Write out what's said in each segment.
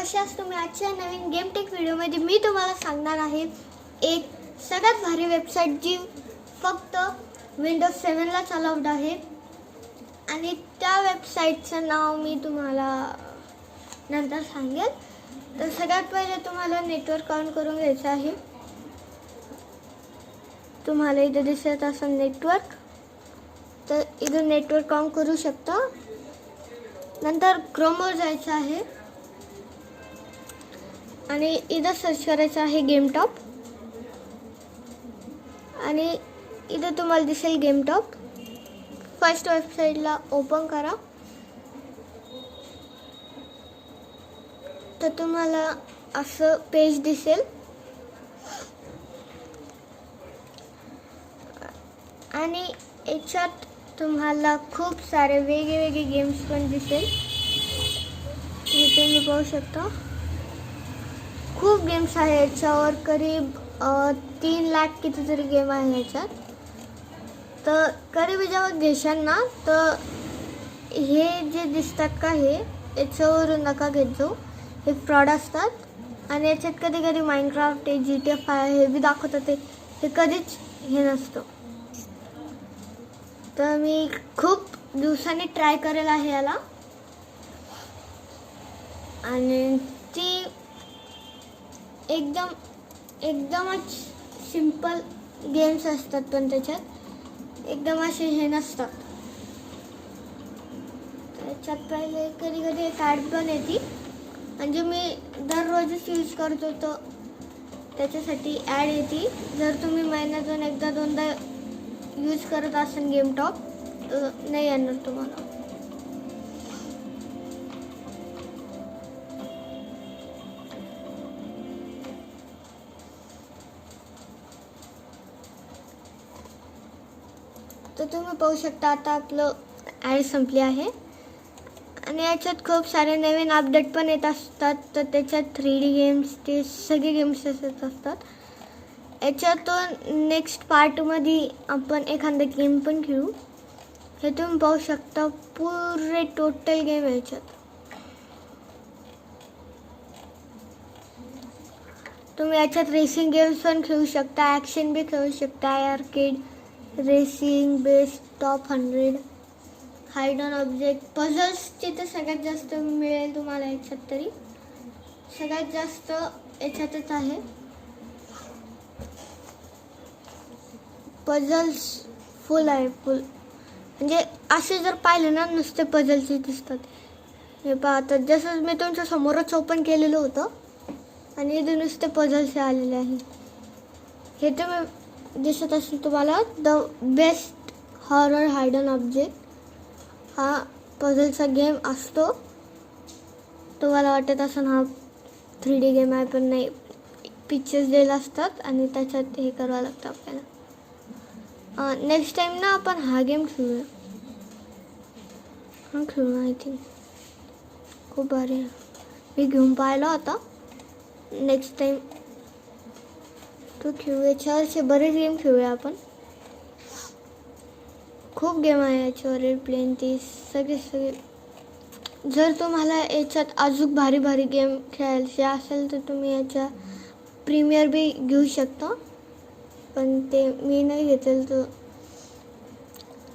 कशा आहात तुम्ही? आजच्या नवीन गेम टेक व्हिडिओमध्ये मी तुम्हाला सांगणार आहे एक सगळ्यात भारी वेबसाईट जी फक्त विंडोज 7 ला चालवड आहे आणि त्या वेबसाईटचं नाव मी तुम्हाला नंतर सांगेल. तर सगळ्यात पहिले तुम्हाला नेटवर्क ऑन करून घ्यायचं आहे. तुम्हाला इथे दिसत असेल नेटवर्क, तर इथून नेटवर्क ऑन करू शकता. नंतर क्रोमवर जायचं आहे आणि इथं सर्च करायचं आहे गेमटॉप आणि इथं तुम्हाला दिसेल गेमटॉप. फर्स्ट वेबसाईटला ओपन करा तर तुम्हाला असं पेज दिसेल आणि याच्यात तुम्हाला खूप सारे वेगवेगळे गेम्स पण दिसेल. तुम्ही पाहू शकता खूप गेम्स आहे याच्यावर. करीब 3 लाख कितीतरी गेम आहे याच्यात. तर करीब जेव्हा घेशाल ना तर हे जे दिसतात का हे याच्यावरून नका घेत जाऊ. हे फ्रॉड असतात आणि याच्यात कधी कधी माइनक्राफ्ट GTA 5 हे बी दाखवतात. हे कधीच हे नसतं. तर मी खूप दिवसांनी ट्राय करेल आहे याला आणि ती एकदमच सिंपल गेम्स असतात पण त्याच्यात एकदम असे हे नसतात. त्याच्यात पहिले कधी कधी एक ॲड पण येते म्हणजे मी दररोजच यूज करतो तर त्याच्यासाठी ॲड येते. जर तुम्ही महिन्यातून एकदा दोनदा यूज करत असेल गेमटॉप तर नाही येणार तुम्हाला. तर तुम्ही पाहू शकता आता आपलं ॲड संपली आहे आणि याच्यात खूप सारे नवीन अपडेट पण येत असतात. तर त्याच्यात 3D गेम्स ते सगळे गेम्स येत असतात. याच्यातून नेक्स्ट पार्टमध्ये आपण एखादा गेम पण खेळू. हे तुम्ही पाहू शकता पुरे टोटल गेम याच्यात. तुम्ही याच्यात रेसिंग गेम्स पण खेळू शकता, ॲक्शन बी खेळू शकता, arcade, racing, best, top 100, hide on object, पझल्सची तर सगळ्यात जास्त मिळेल तुम्हाला याच्यात. तरी सगळ्यात जास्त याच्यातच आहे. पझल्स फुल आहे फुल. म्हणजे असे जर पाहिले ना नुसते पझल्स दिसतात. हे पाहता जसं मी तुमच्या समोरच ओपन केलेलं होतं आणि इथे नुसते पझल्स आलेले आहे. हे तुम्ही दिसत असेल तुम्हाला the best horror hide on object हा पझलचा गेम असतो. तुम्हाला वाटत असेल हा 3D गेम आहे पण नाही. पिक्चर्स दिलेले असतात आणि त्याच्यात हे करावं लागतं आपल्याला. नेक्स्ट टाइम ना आपण हा गेम खेळूया. हा खेळू आय थिंक खूप भारी आहे. मी घेऊन पाहिला होता. नेक्स्ट टाइम तो खेळूया. याच्यावरचे बरेच गेम खेळूया आपण. खूप गेम आहे याच्यावर. एअरप्लेन ते सगळे. जर तुम्हाला याच्यात अजून भारी भारी गेम खेळायचे असेल तर तुम्ही याच्या प्रीमियर बी घेऊ शकता पण ते मी नाही घेतलं तो.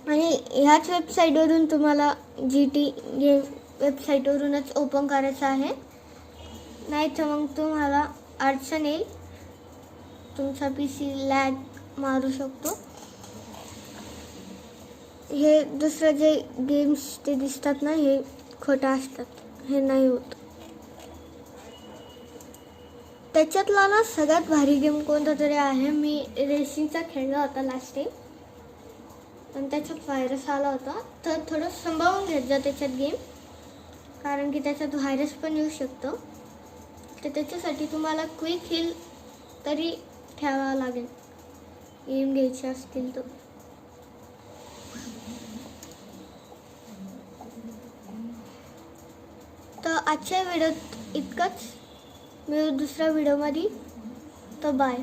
आणि ह्याच वेबसाईटवरून तुम्हाला GT गेम वेबसाईटवरूनच ओपन करायचं आहे. नाही तर मग तुम्हाला अडचण येईल. तुमचा PC लॅग मारू शकतो. हे दुसरं जे गेम्स ते दिसतात ना हे खोटं असतात. हे नाही होत. त्याच्यातला ना सगळ्यात भारी गेम कोणता तरी आहे. मी रेसिंगचा खेळला होता लास्ट टाइम पण त्याच्यात व्हायरस आला होता. तर थोडं सांभाळून घेत जा त्याच्यात गेम कारण की त्याच्यात व्हायरस पण येऊ शकतो. तर त्याच्यासाठी तुम्हाला क्विक हिल तरी ठेवावं लागेल गेम घ्यायचे असतील तर. तर आजच्या व्हिडिओत इतकंच. मी दुसऱ्या व्हिडिओमध्ये. तर बाय.